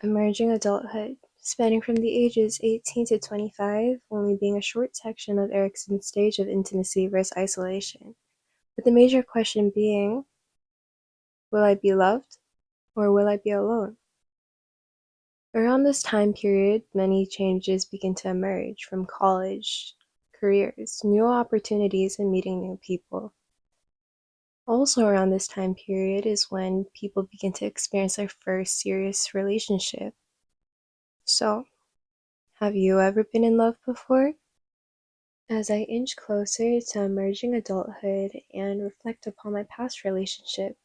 Emerging adulthood, spanning from the ages 18 to 25, only being a short section of Erickson's stage of intimacy versus isolation, with the major question being, will I be loved or will I be alone? Around this time period, many changes begin to emerge from college, careers, new opportunities, and meeting new people. Also around this time period is when people begin to experience their first serious relationship. So, have you ever been in love before? As I inch closer to emerging adulthood and reflect upon my past relationship,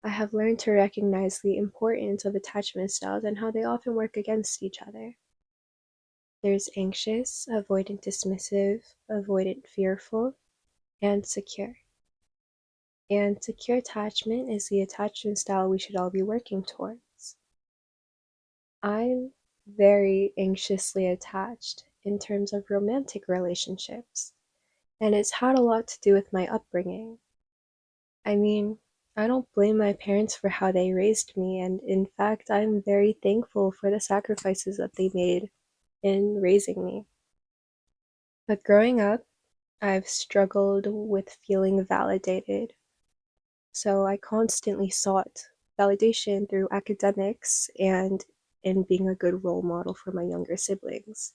I have learned to recognize the importance of attachment styles and how they often work against each other. There's anxious, avoidant dismissive, avoidant fearful, and secure. And secure attachment is the attachment style we should all be working towards. I'm very anxiously attached in terms of romantic relationships, and it's had a lot to do with my upbringing. I mean, I don't blame my parents for how they raised me, and in fact, I'm very thankful for the sacrifices that they made in raising me. But growing up, I've struggled with feeling validated, so I constantly sought validation through academics and in being a good role model for my younger siblings.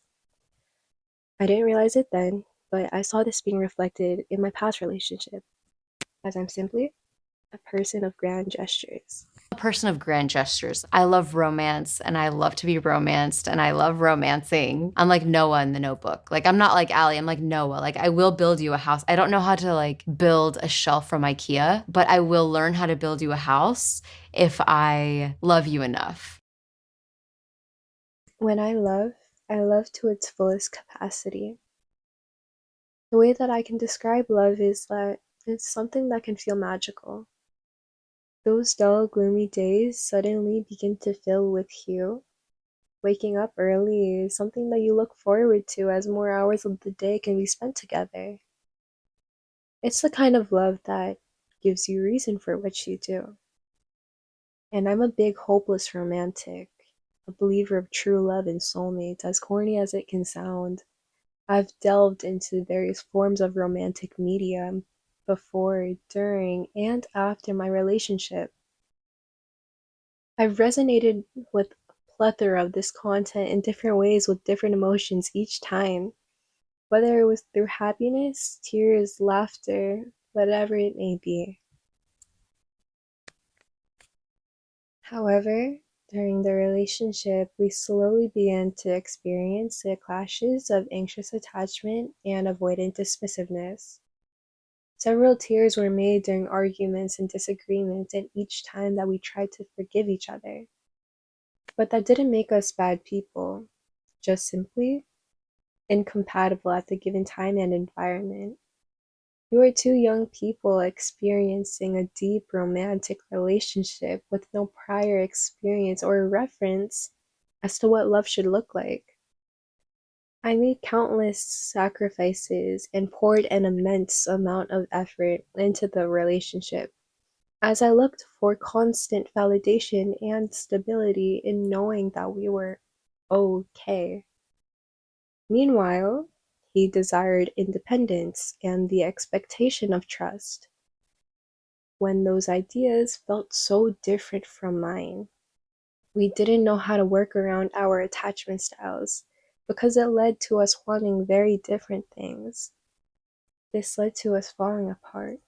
I didn't realize it then, but I saw this being reflected in my past relationship, as I'm simply a person of grand gestures. A person of grand gestures. I love romance and I love to be romanced and I love romancing. I'm like Noah in the Notebook. Like I'm not like Allie, I'm like Noah. Like I will build you a house. I don't know how to like build a shelf from IKEA, but I will learn how to build you a house if I love you enough. When I love to its fullest capacity. The way that I can describe love is that it's something that can feel magical. Those dull, gloomy days suddenly begin to fill with hue. Waking up early is something that you look forward to as more hours of the day can be spent together. It's the kind of love that gives you reason for what you do. And I'm a big hopeless romantic, a believer of true love and soulmates, as corny as it can sound. I've delved into various forms of romantic media before, during, and after my relationship. I've resonated with a plethora of this content in different ways with different emotions each time, whether it was through happiness, tears, laughter, whatever it may be. However, during the relationship, we slowly began to experience the clashes of anxious attachment and avoidant dismissiveness. Several tears were made during arguments and disagreements, and each time that we tried to forgive each other. But that didn't make us bad people, just simply incompatible at the given time and environment. We were two young people experiencing a deep romantic relationship with no prior experience or reference as to what love should look like. I made countless sacrifices and poured an immense amount of effort into the relationship as I looked for constant validation and stability in knowing that we were okay. Meanwhile, he desired independence and the expectation of trust, when those ideas felt so different from mine. We didn't know how to work around our attachment styles because it led to us wanting very different things. This led to us falling apart.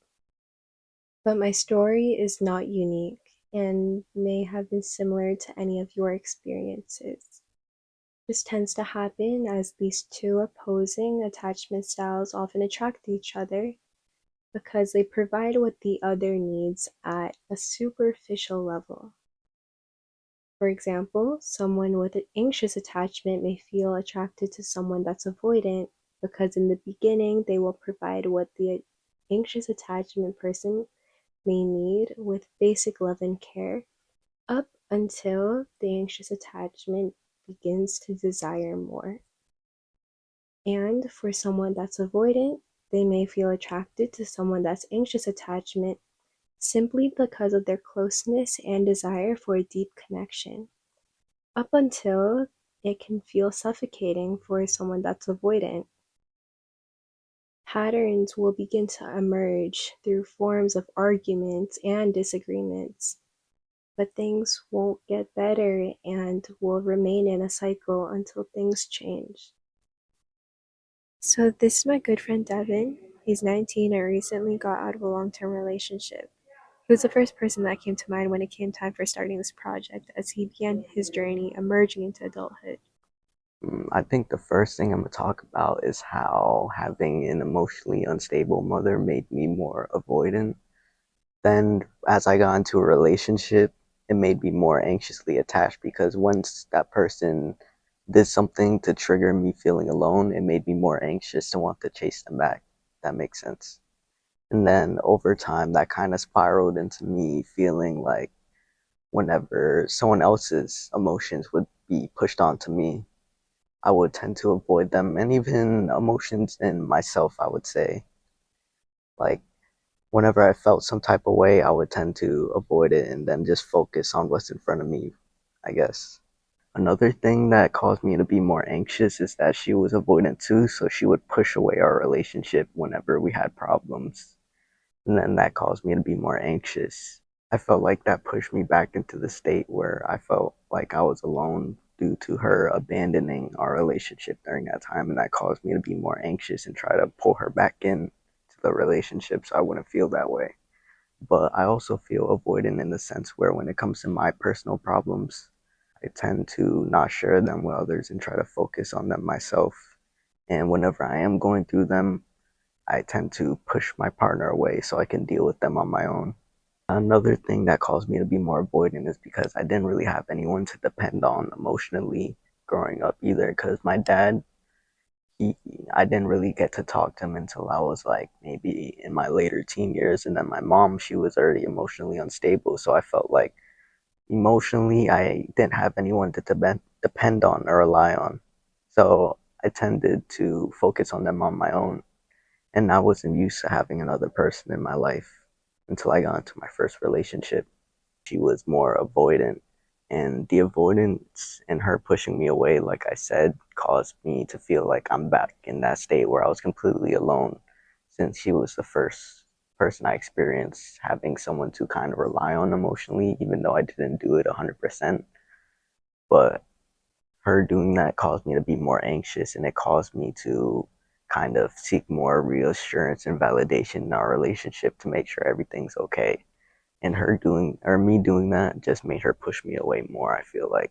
But my story is not unique and may have been similar to any of your experiences. This tends to happen as these two opposing attachment styles often attract each other because they provide what the other needs at a superficial level. For example, someone with an anxious attachment may feel attracted to someone that's avoidant because in the beginning they will provide what the anxious attachment person may need with basic love and care up until the anxious attachment begins to desire more. And for someone that's avoidant, they may feel attracted to someone that's anxious attachment simply because of their closeness and desire for a deep connection. up until it can feel suffocating for someone that's avoidant. Patterns will begin to emerge through forms of arguments and disagreements, but things won't get better and will remain in a cycle until things change. So, this is my good friend Devin. He's 19 and recently got out of a long term relationship. He was the first person that came to mind when it came time for starting this project as he began his journey emerging into adulthood. I think the first thing I'm gonna talk about is how having an emotionally unstable mother made me more avoidant. Then, as I got into a relationship, it made me more anxiously attached because once that person did something to trigger me feeling alone, it made me more anxious to want to chase them back. That makes sense. And then over time, that kind of spiraled into me feeling like whenever someone else's emotions would be pushed onto me, I would tend to avoid them, and even emotions in myself, I would say. Like, whenever I felt some type of way, I would tend to avoid it and then just focus on what's in front of me, I guess. Another thing that caused me to be more anxious is that she was avoidant too, so she would push away our relationship whenever we had problems. And then that caused me to be more anxious. I felt like that pushed me back into the state where I felt like I was alone due to her abandoning our relationship during that time, and that caused me to be more anxious and try to pull her back in to the relationship so I wouldn't feel that way. But I also feel avoidant in the sense where when it comes to my personal problems, I tend to not share them with others and try to focus on them myself. And whenever I am going through them, I tend to push my partner away so I can deal with them on my own. Another thing that caused me to be more avoidant is because I didn't really have anyone to depend on emotionally growing up either. Because my dad, he, I didn't really get to talk to him until I was like maybe in my later teen years. And then my mom, she was already emotionally unstable. So I felt like emotionally I didn't have anyone to depend on or rely on. So I tended to focus on them on my own. And I wasn't used to having another person in my life until I got into my first relationship. She was more avoidant, and the avoidance and her pushing me away, like I said, caused me to feel like I'm back in that state where I was completely alone, since she was the first person I experienced having someone to kind of rely on emotionally, even though I didn't do it 100%. But her doing that caused me to be more anxious, and it caused me to kind of seek more reassurance and validation in our relationship to make sure everything's okay. And her doing or me doing that just made her push me away more, I feel like.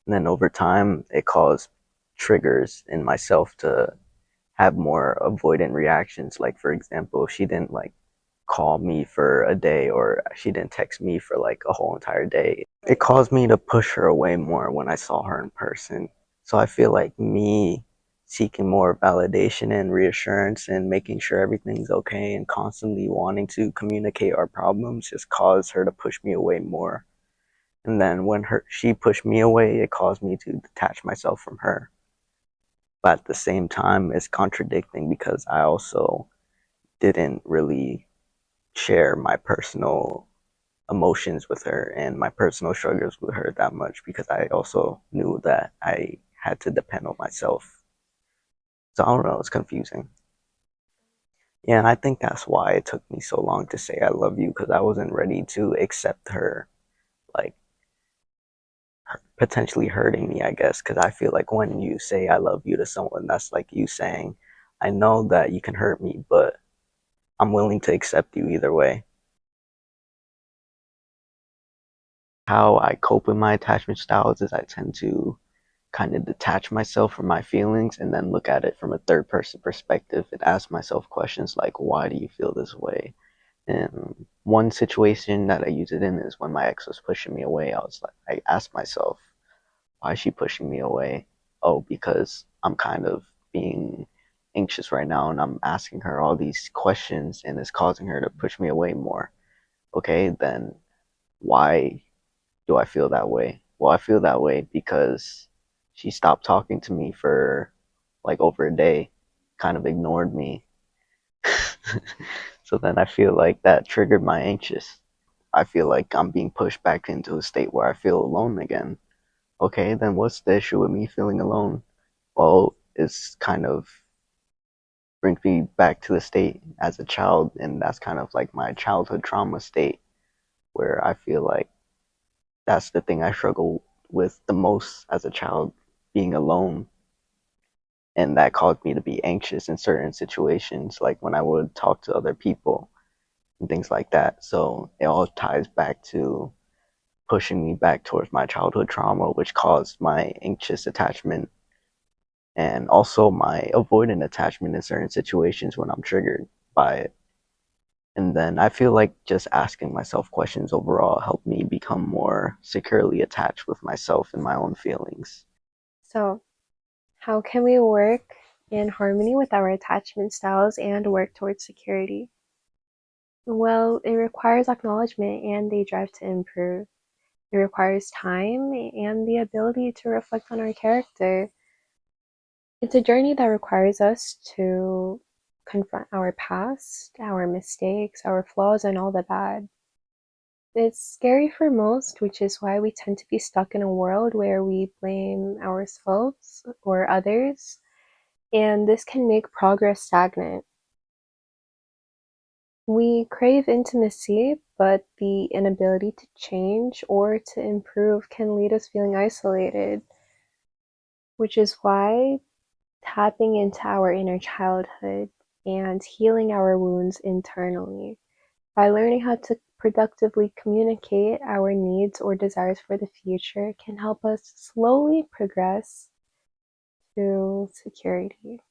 And then over time it caused triggers in myself to have more avoidant reactions. Like, for example, if she didn't like call me for a day or she didn't text me for like a whole entire day, it caused me to push her away more when I saw her in person. So I feel like me seeking more validation and reassurance and making sure everything's okay and constantly wanting to communicate our problems just caused her to push me away more. And then when she pushed me away, it caused me to detach myself from her. But at the same time, it's contradicting because I also didn't really share my personal emotions with her and my personal struggles with her that much because I also knew that I had to depend on myself. So I don't know, it's confusing. Yeah, and I think that's why it took me so long to say I love you because I wasn't ready to accept her, like, potentially hurting me, I guess. Because I feel like when you say I love you to someone, that's like you saying, I know that you can hurt me, but I'm willing to accept you either way. How I cope with my attachment styles is I tend to kind of detach myself from my feelings and then look at it from a third person perspective and ask myself questions like, why do you feel this way? And one situation that I use it in is when my ex was pushing me away. I asked myself, why is she pushing me away? Oh, because I'm kind of being anxious right now and I'm asking her all these questions and it's causing her to push me away more. Okay, then why do I feel that way? Well, I feel that way because she stopped talking to me for like over a day, kind of ignored me. So then I feel like that triggered my anxious. I feel like I'm being pushed back into a state where I feel alone again. Okay, then what's the issue with me feeling alone? Well, it's kind of brings me back to the state as a child, and that's kind of like my childhood trauma state where I feel like that's the thing I struggle with the most as a child, being alone. And that caused me to be anxious in certain situations, like when I would talk to other people and things like that. So it all ties back to pushing me back towards my childhood trauma, which caused my anxious attachment and also my avoidant attachment in certain situations when I'm triggered by it. And then I feel like just asking myself questions overall helped me become more securely attached with myself and my own feelings. So, how can we work in harmony with our attachment styles and work towards security? Well, it requires acknowledgement and a drive to improve. It requires time and the ability to reflect on our character. It's a journey that requires us to confront our past, our mistakes, our flaws, and all the bad. It's scary for most, which is why we tend to be stuck in a world where we blame ourselves or others, and this can make progress stagnant. We crave intimacy, but the inability to change or to improve can lead us feeling isolated, which is why tapping into our inner childhood and healing our wounds internally by learning how to productively communicate our needs or desires for the future can help us slowly progress to security.